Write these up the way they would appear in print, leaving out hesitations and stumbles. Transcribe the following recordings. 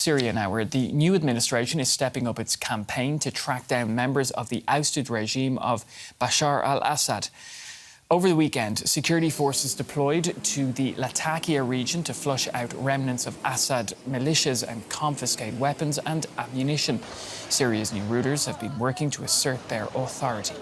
Syria now, where the new administration is stepping up its campaign to track down members of the ousted regime of Bashar al-Assad. Over the weekend, security forces deployed to the Latakia region to flush out remnants of Assad militias and confiscate weapons and ammunition. Syria's new rulers have been working to assert their authority.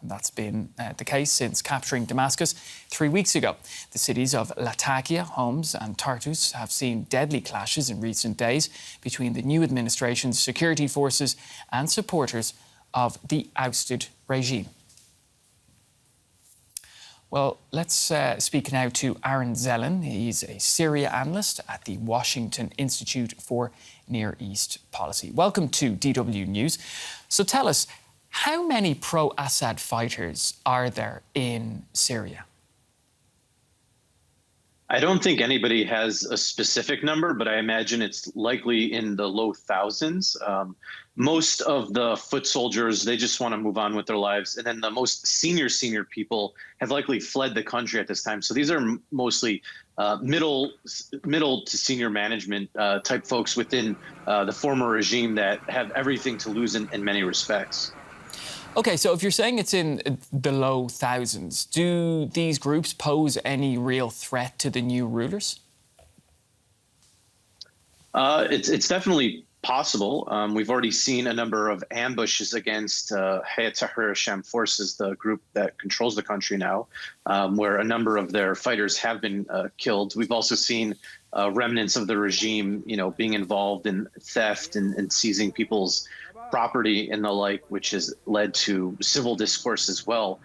And that's been the case since capturing Damascus 3 weeks ago. The cities of Latakia, Homs and Tartus have seen deadly clashes in recent days between the new administration's security forces and supporters of the ousted regime. Well, let's speak now to Aaron Zellin. He's a Syria analyst at the Washington Institute for Near East Policy. Welcome to DW News. So tell us, how many pro-Assad fighters are there in Syria? I don't think anybody has a specific number, but I imagine it's likely in the low thousands. Most of the foot soldiers, they just want to move on with their lives. And then the most senior people have likely fled the country at this time. So these are mostly middle to senior management type folks within the former regime that have everything to lose in many respects. OK, so if you're saying it's in the low thousands, do these groups pose any real threat to the new rulers? It's definitely possible. We've already seen a number of ambushes against Hayat Tahrir al-Sham forces, the group that controls the country now, where a number of their fighters have been killed. We've also seen remnants of the regime, being involved in theft and seizing people's property and the like, which has led to civil discourse as well.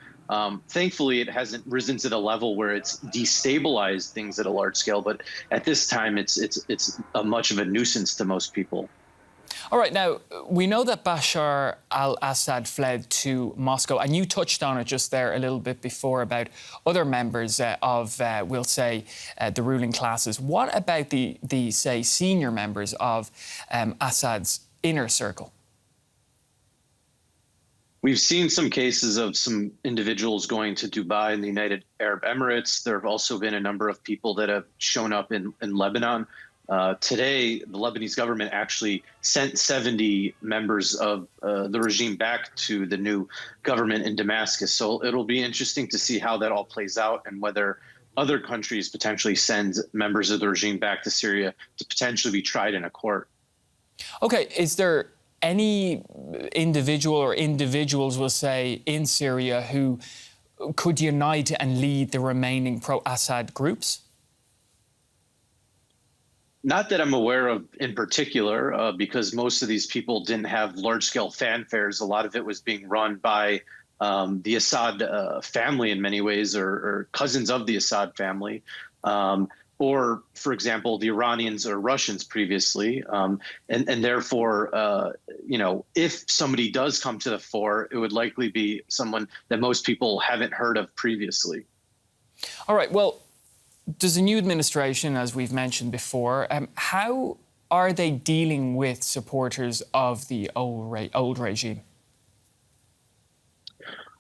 Thankfully, it hasn't risen to the level where it's destabilized things at a large scale. But at this time, it's a much of a nuisance to most people. All right, now, we know that Bashar al-Assad fled to Moscow, and you touched on it just there a little bit before about other members of, we'll say, the ruling classes. What about the say, senior members of Assad's inner circle? We've seen some cases of some individuals going to Dubai and the United Arab Emirates. There have also been a number of people that have shown up in Lebanon. Today, the Lebanese government actually sent 70 members of the regime back to the new government in Damascus. So it'll be interesting to see how that all plays out and whether other countries potentially send members of the regime back to Syria to potentially be tried in a court. OK, is there any individual or individuals, we'll say, in Syria who could unite and lead the remaining pro-Assad groups? Not that I'm aware of in particular, because most of these people didn't have large-scale fanfares. A lot of it was being run by the Assad family in many ways, or cousins of the Assad family. Or, for example, the Iranians or Russians previously. And therefore, if somebody does come to the fore, it would likely be someone that most people haven't heard of previously. All right, well, does the new administration, as we've mentioned before, how are they dealing with supporters of the old regime?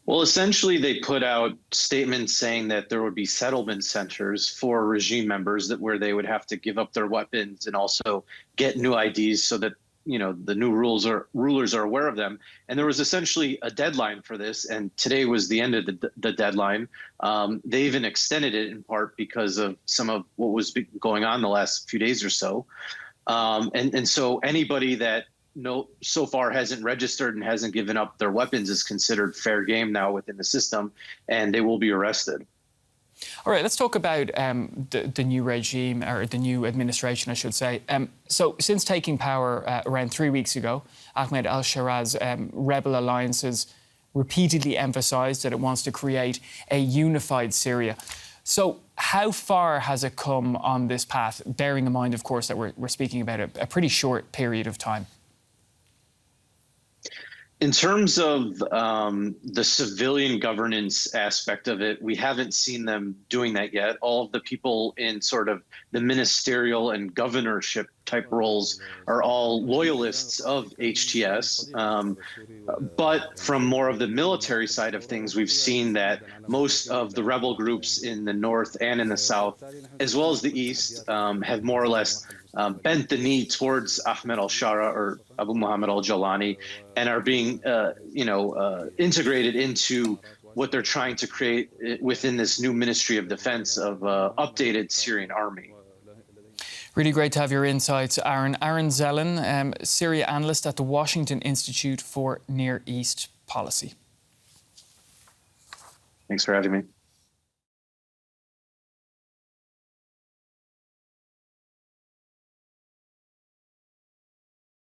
Well, essentially, they put out statements saying that there would be settlement centers for regime members where they would have to give up their weapons and also get new IDs so that, the new rulers are aware of them. And there was essentially a deadline for this. And today was the end of the deadline. They even extended it in part because of some of what was going on the last few days or so. And so anybody that so far hasn't registered and hasn't given up their weapons is considered fair game now within the system, and they will be arrested. All right, let's talk about the new regime, or the new administration, I should say. So since taking power around 3 weeks ago, Ahmed al-Shaara's rebel alliances repeatedly emphasised that it wants to create a unified Syria. So how far has it come on this path, bearing in mind, of course, that we're speaking about a pretty short period of time? In terms of the civilian governance aspect of it, we haven't seen them doing that yet. All of the people in sort of the ministerial and governorship type roles are all loyalists of HTS. But from more of the military side of things, we've seen that most of the rebel groups in the north and in the south, as well as the east, have more or less bent the knee towards Ahmed al-Shara or Abu Muhammad al-Jalani, and are being, integrated into what they're trying to create within this new Ministry of Defense of updated Syrian army. Really great to have your insights, Aaron. Aaron Zelen, Syria analyst at the Washington Institute for Near East Policy. Thanks for having me.